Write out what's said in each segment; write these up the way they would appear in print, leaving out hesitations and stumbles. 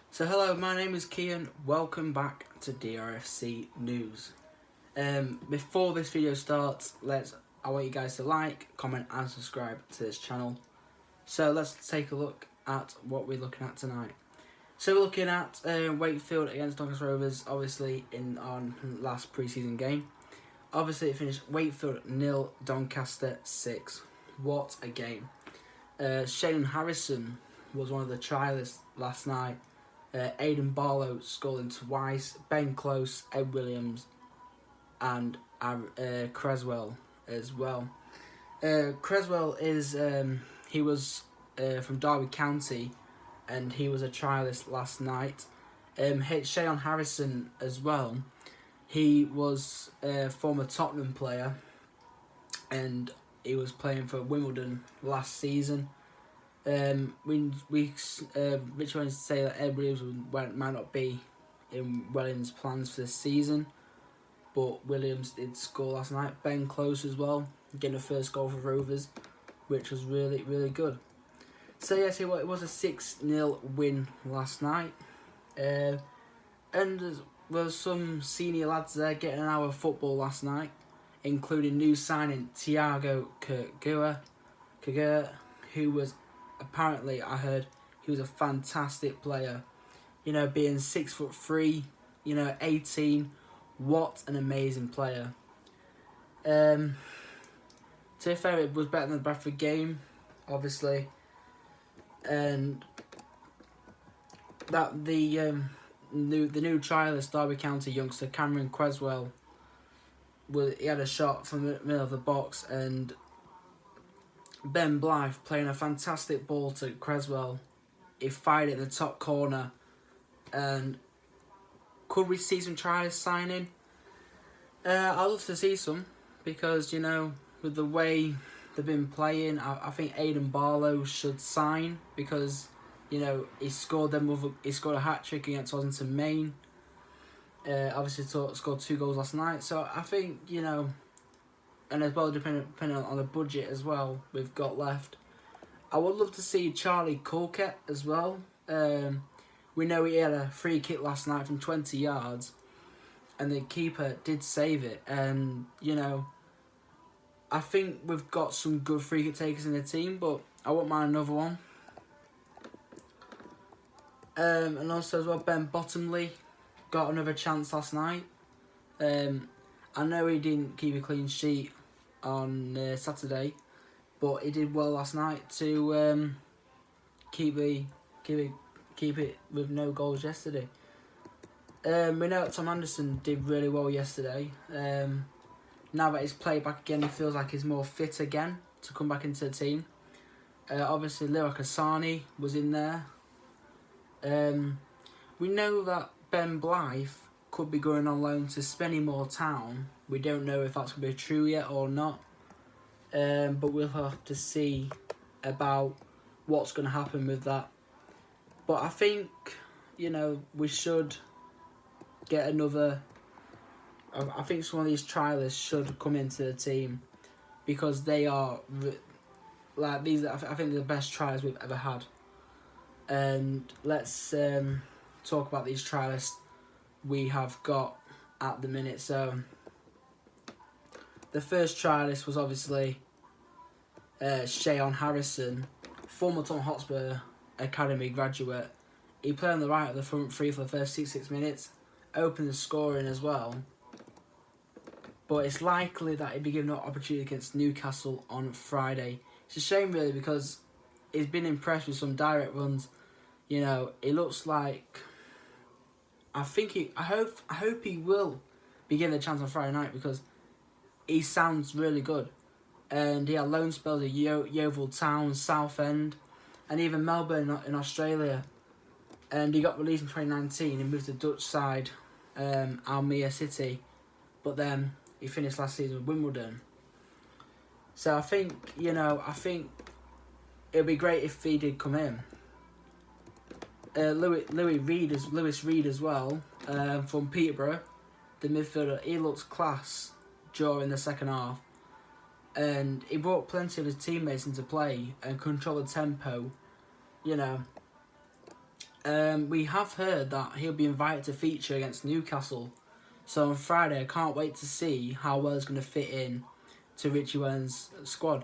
So hello, my name is Kian. Welcome back to DRFC News. Before this video starts, I want you guys to like, comment and subscribe to this channel. So let's take a look at what we're looking at tonight. So we're looking at Wakefield against Doncaster Rovers, obviously in our last pre-season game. Obviously it finished Wakefield 0, Doncaster 6. What a game. Shane Harrison was one of the trialists last night. Aidan Barlow scoring twice, Ben Close, Ed Williams and Creswell as well. Creswell is he was from Derby County and he was a trialist last night. Shane Harrison as well. He was a former Tottenham player and he was playing for Wimbledon last season. Rich wanted to say that Ed Williams might not be in Wellington's plans for this season, but Williams did score last night. Ben Close as well, getting a first goal for Rovers, which was really, really good. So yes, it was a 6-0 win last night, and there was some senior lads there getting an hour of football last night, including new signing Thiago Kagura, who was apparently, I heard, he was a fantastic player. You know, being 6'3", 18, what an amazing player. To be fair, it was better than the Bradford game, obviously, and that the new trialist Derby County youngster Cameron Creswell, he had a shot from the middle of the box, and Ben Blythe playing a fantastic ball to Creswell. He fired it in the top corner. And could we see some tries signing? I'd love to see some, because, with the way they've been playing, I think Aidan Barlow should sign, because, he scored a hat-trick against Ossington Main. Obviously scored 2 goals last night. So I think, and as well depending on the budget as well we've got left. I would love to see Charlie Colquette as well. We know he had a free kick last night from 20 yards and the keeper did save it, and I think we've got some good free kick takers in the team, but I won't mind another one. And also as well, Ben Bottomley got another chance last night. I know he didn't keep a clean sheet on Saturday, but he did well last night to keep it with no goals yesterday. We know that Tom Anderson did really well yesterday. Now that he's played back again, he feels like he's more fit again to come back into the team. Obviously, Leo Kasani was in there. We know that Ben Blythe could be going on loan to Spennymoor Town. We don't know if that's going to be true yet or not. But we'll have to see about what's going to happen with that. But I think, we should get another. I think some of these trialists should come into the team, because they are like these. I think they're the best trials we've ever had. And let's talk about these trialists we have got at the minute. So the first trialist was obviously Shane Harrison, former Tottenham Hotspur Academy graduate. He played on the right of the front three for the first 6 minutes, opened the scoring as well. But it's likely that he'd be given an opportunity against Newcastle on Friday. It's a shame really, because he's been impressed with some direct runs. It looks like. I hope he will be given a chance on Friday night, because he sounds really good. And he had loan spells at Yeovil Town, Southend, and even Melbourne in Australia. And he got released in 2019 and moved to the Dutch side, Almere City. But then he finished last season with Wimbledon. So I think it'd be great if he did come in. Lewis Reed as well, from Peterborough, the midfielder. He looks class during the second half, and he brought plenty of his teammates into play and controlled the tempo, We have heard that he'll be invited to feature against Newcastle. So on Friday, I can't wait to see how well he's going to fit in to Richie Wellens' squad.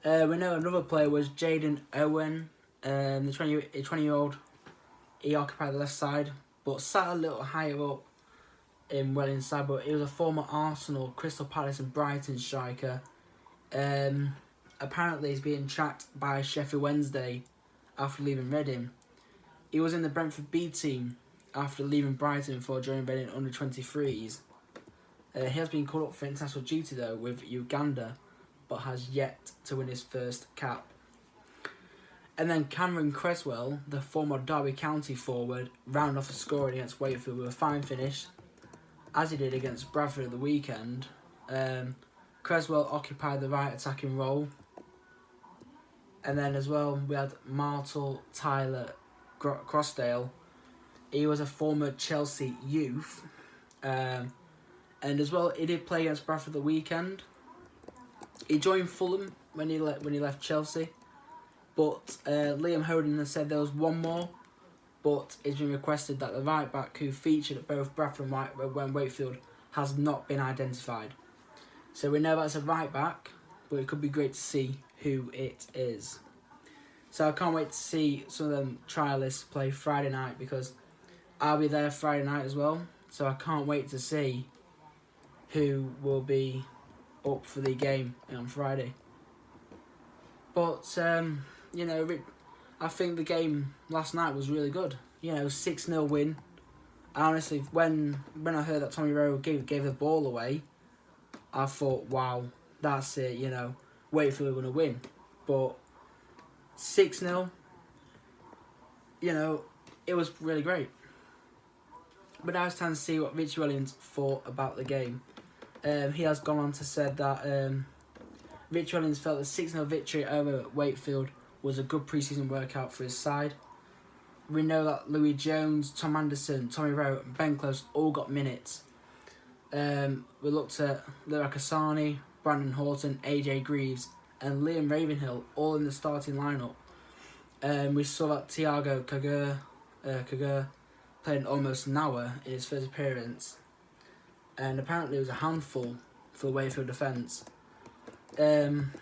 We know another player was Jaden Owen, the 20-year-old. He occupied the left side, but sat a little higher up in Wellens' side. But he was a former Arsenal, Crystal Palace and Brighton striker. Apparently, he's being tracked by Sheffield Wednesday after leaving Reading. He was in the Brentford B team after leaving Brighton for joining Reading under 23s. He has been called up for international duty though with Uganda, but has yet to win his first cap. And then Cameron Creswell, the former Derby County forward, rounded off the scoring against Wakefield with a fine finish, as he did against Bradford at the weekend. Creswell occupied the right attacking role. And then as well, we had Martel Tyler Crossdale. He was a former Chelsea youth. And as well, he did play against Bradford the weekend. He joined Fulham when he left Chelsea. But Liam Hoden has said there was one more. But it's been requested that the right back who featured at both Bradford and Wakefield has not been identified. So we know that's a right back, but it could be great to see who it is. So I can't wait to see some of them trialists play Friday night, because I'll be there Friday night as well. So I can't wait to see who will be up for the game on Friday. But, I think the game last night was really good. 6-0 win. Honestly, when I heard that Tommy Rowe gave the ball away, I thought, wow, that's it, Wakefield are going to win. But 6-0, it was really great. But now it's time to see what Richie Wellens thought about the game. He has gone on to say that Richie Wellens felt the 6-0 victory over Wakefield was a good pre-season workout for his side. We know that Louis Jones, Tom Anderson, Tommy Rowe and Ben Close all got minutes. We looked at Leroy Kasani, Brandon Horton, AJ Greaves and Liam Ravenhill all in the starting lineup. We saw that Thiago Kagur played almost an hour in his first appearance, and apparently it was a handful for the Wakefield defence. And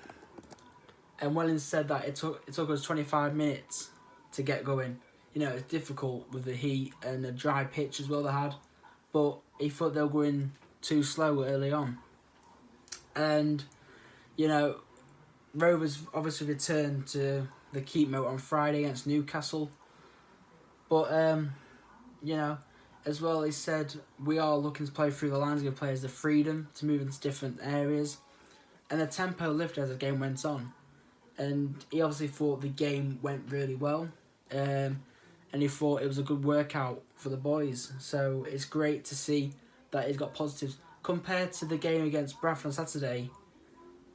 Wellens said that it took us 25 minutes to get going. It's difficult with the heat and the dry pitch as well they had, but he thought they were going too slow early on. And, Rovers obviously returned to the keep mode on Friday against Newcastle. But, as well, he said, we are looking to play through the lines, give players the freedom to move into different areas. And the tempo lifted as the game went on. And he obviously thought the game went really well. And he thought it was a good workout for the boys. So it's great to see that he's got positives. Compared to the game against Bradford on Saturday,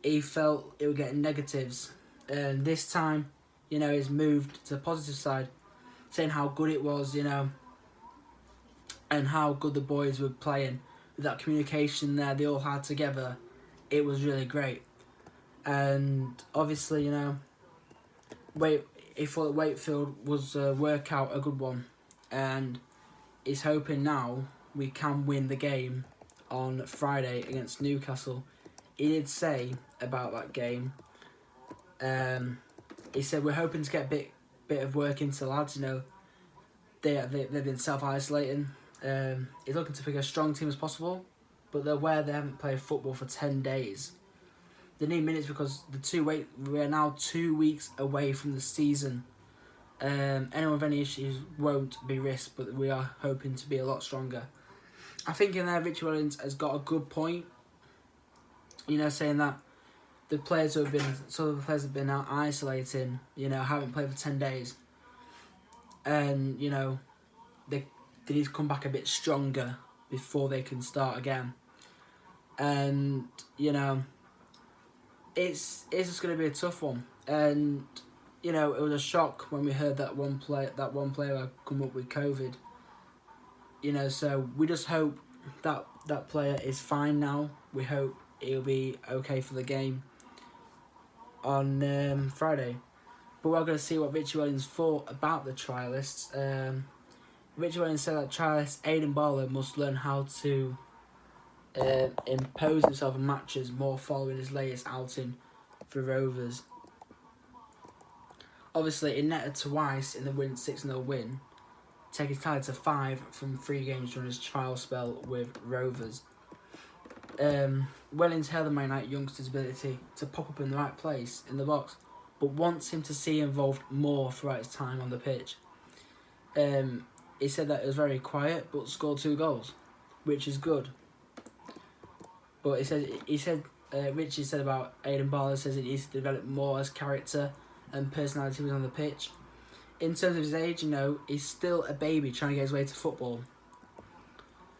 he felt it would get negatives. And this time, he's moved to the positive side, saying how good it was, and how good the boys were playing. With that communication there they all had together, it was really great. And obviously, he thought that Wakefield was a workout, a good one. And he's hoping now we can win the game on Friday against Newcastle. He did say about that game, he said we're hoping to get a bit of work into the lads. They've been self-isolating. He's looking to pick a strong team as possible, but they're aware they haven't played football for 10 days. They need minutes because we are now 2 weeks away from the season. Anyone with any issues won't be risked, but we are hoping to be a lot stronger. I think in there, Richie Wellens has got a good point. Saying that the players have been out isolating, haven't played for 10 days. And, they need to come back a bit stronger before they can start again. And, it's just going to be a tough one. And, it was a shock when we heard that one player had come up with COVID. So we just hope that player is fine now. We hope he'll be okay for the game on Friday. But we're going to see what Richie Williams thought about the trialists. Richie Williams said that trialist Aidan Barlow must learn how to impose himself in matches more following his latest outing for Rovers. Obviously, he netted twice in the 6-0 win, taking his tie to 5 from 3 games during his trial spell with Rovers. Williams hailed the Man United youngster's ability to pop up in the right place in the box, but wants him to see involved more throughout his time on the pitch. He said that it was very quiet, but scored 2 goals, which is good. But Richie said about Aidan Barlow, says he needs to develop more as character and personality was on the pitch. In terms of his age, he's still a baby trying to get his way to football.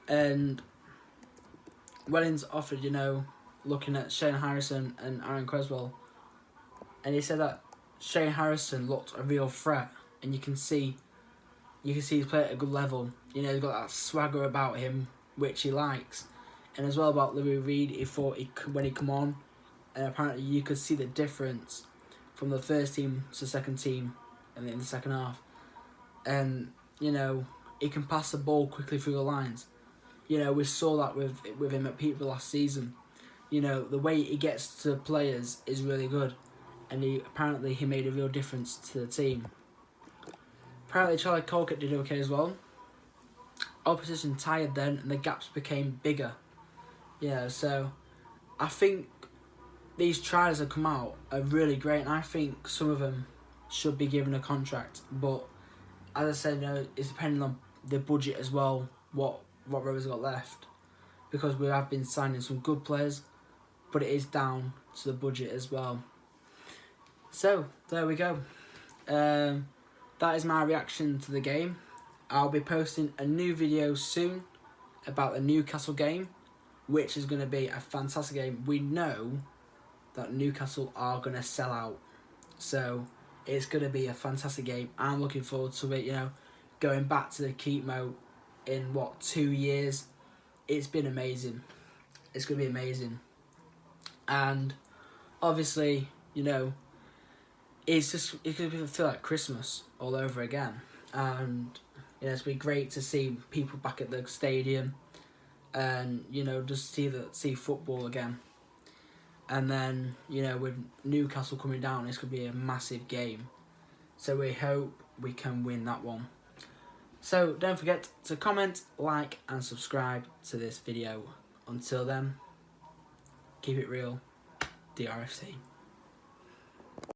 And Wellings offered, looking at Shane Harrison and Aaron Creswell, and he said that Shane Harrison looked a real threat, and you can see he's played at a good level. He's got that swagger about him, which he likes. And as well about Louis Reed, he thought when he come on, and apparently you could see the difference from the first team to the second team, and in the second half. And he can pass the ball quickly through the lines. We saw that with him at Peterborough last season. The way he gets to players is really good, and he made a real difference to the team. Apparently Charlie Colkett did okay as well. Opposition tired then, and the gaps became bigger. So I think these trials that come out are really great, and I think some of them should be given a contract. But as I said, it's depending on the budget as well, what Rovers got left, because we have been signing some good players, but it is down to the budget as well. So there we go. That is my reaction to the game. I'll be posting a new video soon about the Newcastle game, which is going to be a fantastic game. We know that Newcastle are going to sell out, so it's going to be a fantastic game. I'm looking forward to it, going back to the Keepmo in 2 years. It's been amazing. It's going to be amazing. And obviously, it's going to feel like Christmas all over again. And it's been great to see people back at the stadium, and just see football again. And then with Newcastle coming down, it's going to be a massive game. So we hope we can win that one. So don't forget to comment, like and subscribe to this video. Until then, keep it real, DRFC.